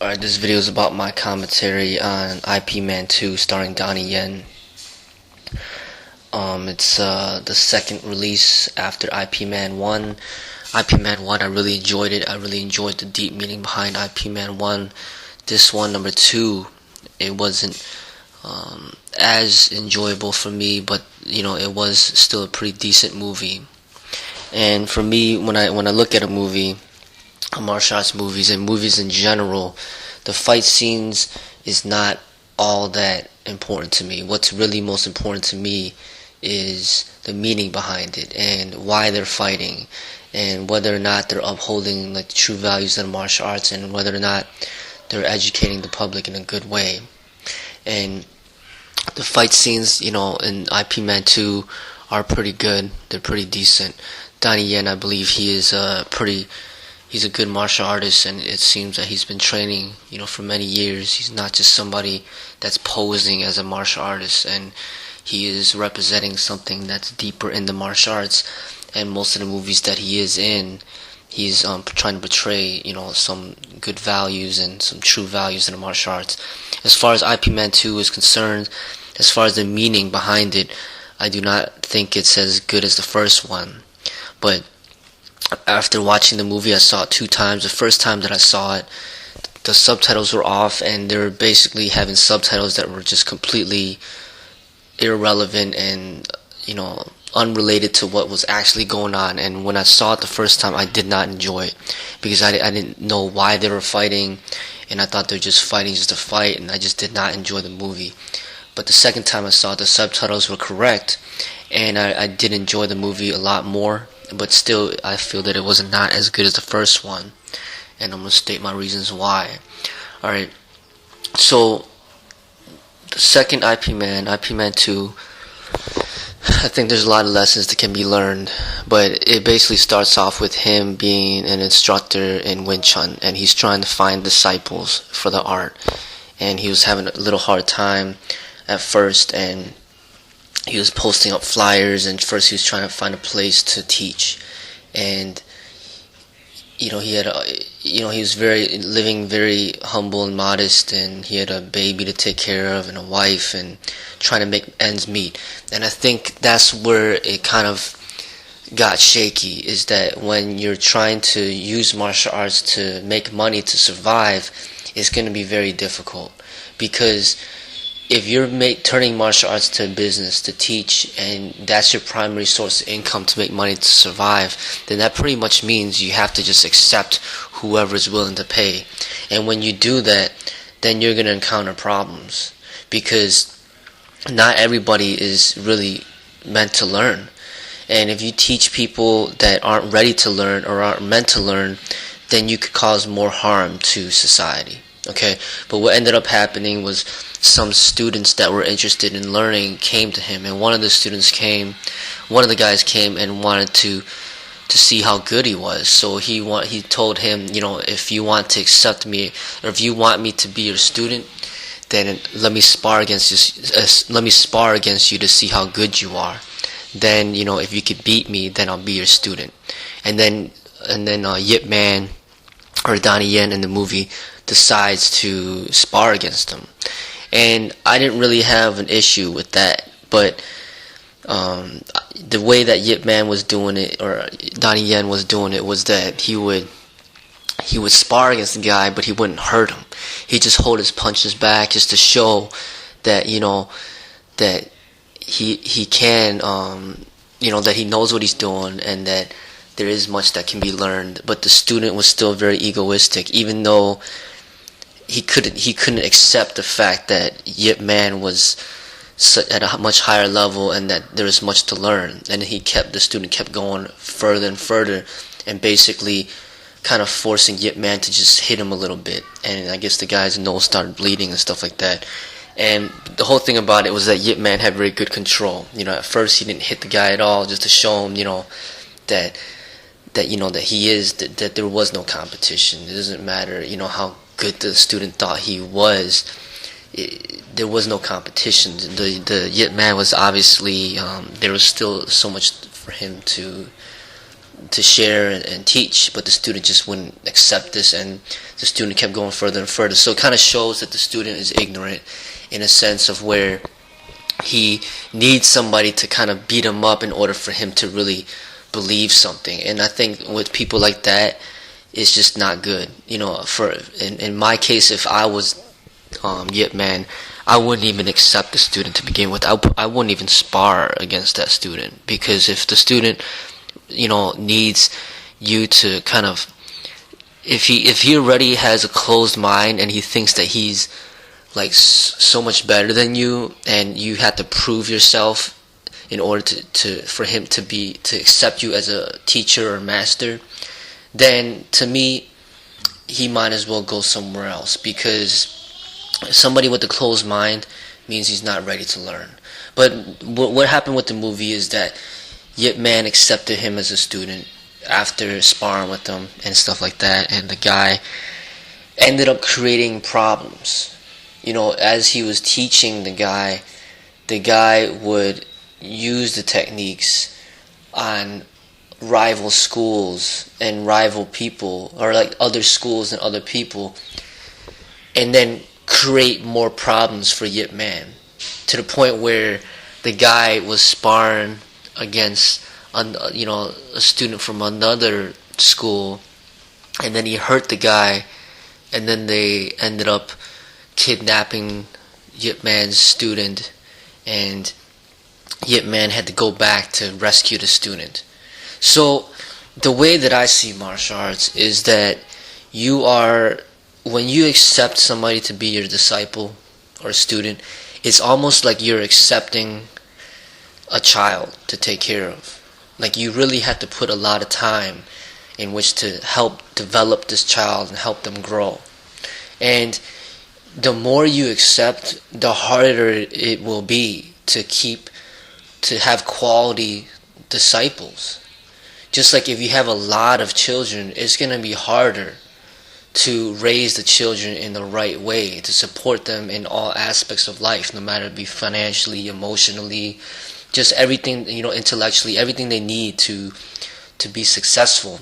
Alright, this video is about my commentary on IP Man 2 starring Donnie Yen. It's the second release after IP Man 1. IP Man 1, I really enjoyed it. I really enjoyed the deep meaning behind IP Man 1. This one, number 2, it wasn't as enjoyable for me, but it was still a pretty decent movie. And for me, when I look at a movie, martial arts movies and movies in general, the fight scenes is not all that important to me. What's really most important to me is the meaning behind it and why they're fighting and whether or not they're upholding like the true values of the martial arts and whether or not they're educating the public in a good way. And the fight scenes, in IP Man 2 are pretty good. They're pretty decent. Donnie Yen, I believe he's a good martial artist, and it seems that he's been training, for many years. He's not just somebody that's posing as a martial artist, and he is representing something that's deeper in the martial arts. And most of the movies that he is in, he's trying to portray, some good values and some true values in the martial arts. As far as IP Man 2 is concerned, as far as the meaning behind it, I do not think it's as good as the first one. But after watching the movie, I saw it 2 times. The first time that I saw it, the subtitles were off, and they were basically having subtitles that were just completely irrelevant and, unrelated to what was actually going on. And when I saw it the first time, I did not enjoy it because I didn't know why they were fighting, and I thought they were just fighting just to fight, and I just did not enjoy the movie. But the second time I saw it, the subtitles were correct, and I did enjoy the movie a lot more. But still, I feel that it was not as good as the first one, and I'm going to state my reasons why. Alright, so the second IP Man 2, I think there's a lot of lessons that can be learned, but it basically starts off with him being an instructor in Wing Chun, and he's trying to find disciples for the art, and he was having a little hard time at first, and he was posting up flyers, and first he was trying to find a place to teach, and he was living very humble and modest, and he had a baby to take care of and a wife, and trying to make ends meet. And I think that's where it kind of got shaky, is that when you're trying to use martial arts to make money to survive, it's going to be very difficult, because if you're turning martial arts to a business to teach, and that's your primary source of income to make money to survive, then that pretty much means you have to just accept whoever is willing to pay. And when you do that, then you're going to encounter problems, because not everybody is really meant to learn. And if you teach people that aren't ready to learn or aren't meant to learn, then you could cause more harm to society. Okay, but what ended up happening was some students that were interested in learning came to him, and one of the guys came and wanted to see how good he was. So he told him, if you want to accept me, or if you want me to be your student, then let me spar against you to see how good you are. Then if you could beat me, then I'll be your student. And then Yip Man, or Donnie Yen in the movie, decides to spar against him. And I didn't really have an issue with that, but the way that Yip Man was doing it, or Donnie Yen was doing it, was that he would spar against the guy, but he wouldn't hurt him. He just hold his punches back just to show that that he can that he knows what he's doing, and that there is much that can be learned. But the student was still very egoistic, even though he couldn't accept the fact that Yip Man was at a much higher level and that there was much to learn. And the student kept going further and further, and basically kind of forcing Yip Man to just hit him a little bit. And I guess the guy's nose started bleeding and stuff like that. And the whole thing about it was that Yip Man had very good control. At first he didn't hit the guy at all, just to show him, that there was no competition. It doesn't matter, how good the student thought he was. There was no competition. The Yip Man was obviously there was still so much for him to to share and teach, but the student just wouldn't accept this, and the student kept going further and further. So it kind of shows that the student is ignorant in a sense of where he needs somebody to kind of beat him up in order for him to really believe something. And I think with people like that, it's just not good. In my case, if I was Yip Man, I wouldn't even accept the student to begin with. I wouldn't even spar against that student, because if the student needs you to kind of, if he already has a closed mind and he thinks that he's like so much better than you, and you have to prove yourself in order for him to accept you as a teacher or master, then to me he might as well go somewhere else, because somebody with a closed mind means he's not ready to learn. But what happened with the movie is that Yip Man accepted him as a student after sparring with him and stuff like that, and the guy ended up creating problems. As he was teaching the guy would use the techniques on rival schools and rival people, or like other schools and other people, and then create more problems for Yip Man, to the point where the guy was sparring against a student from another school, and then he hurt the guy, and then they ended up kidnapping Yip Man's student, and Yip Man had to go back to rescue the student. So the way that I see martial arts is that when you accept somebody to be your disciple or student, it's almost like you're accepting a child to take care of. Like, you really have to put a lot of time in which to help develop this child and help them grow. And the more you accept, the harder it will be to have quality disciples. Just like if you have a lot of children, it's going to be harder to raise the children in the right way, to support them in all aspects of life, no matter it be financially, emotionally, just everything, intellectually, everything they need to be successful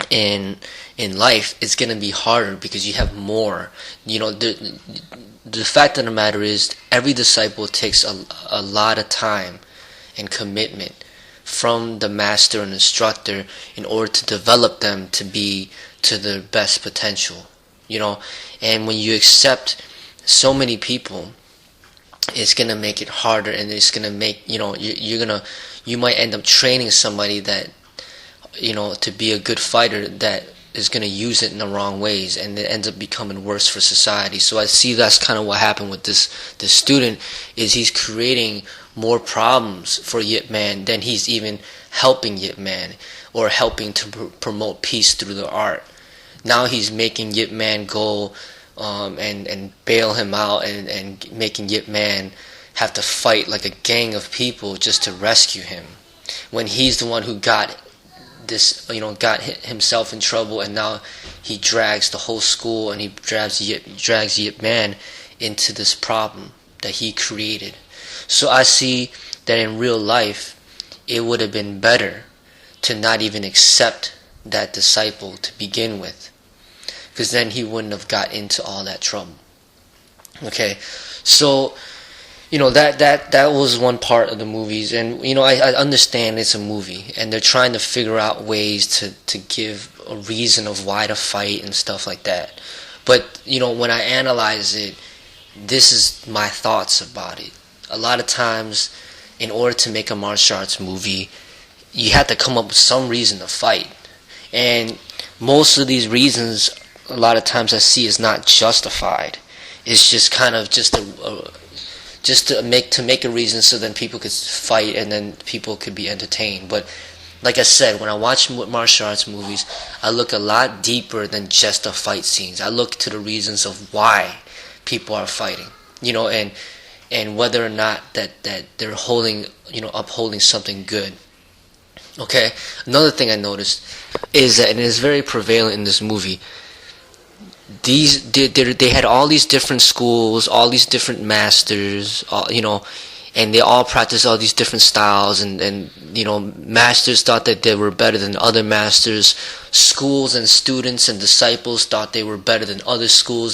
in life. It's going to be harder because you have more. The fact of the matter is, every disciple takes a lot of time and commitment from the master and instructor in order to develop them to be to their best potential. And when you accept so many people, it's gonna make it harder, and it's gonna make you might end up training somebody that to be a good fighter that is gonna use it in the wrong ways, and it ends up becoming worse for society. So I see that's kind of what happened with this student, is he's creating more problems for Yip Man than he's even helping Yip Man or helping to promote peace through the art. Now he's making Yip Man go and bail him out, and making Yip Man have to fight like a gang of people just to rescue him, when he's the one who got himself in trouble, and now he drags the whole school, and he drags Yip Man into this problem that he created. So I see that in real life, it would have been better to not even accept that disciple to begin with, because then he wouldn't have got into all that trouble. Okay, so that was one part of the movies, and I understand it's a movie, and they're trying to figure out ways to give a reason of why to fight and stuff like that. But when I analyze it, this is my thoughts about it. A lot of times, in order to make a martial arts movie, you have to come up with some reason to fight, and most of these reasons, a lot of times I see, is not justified. It's just kind of just to make a reason so then people could fight, and then people could be entertained. But like I said, when I watch martial arts movies, I look a lot deeper than just the fight scenes. I look to the reasons of why people are fighting, and whether or not that they're upholding something good. Okay, another thing I noticed is that, and it's very prevalent in this movie, they had all these different schools, all these different masters, and they all practiced all these different styles, and masters thought that they were better than other masters. Schools and students and disciples thought they were better than other schools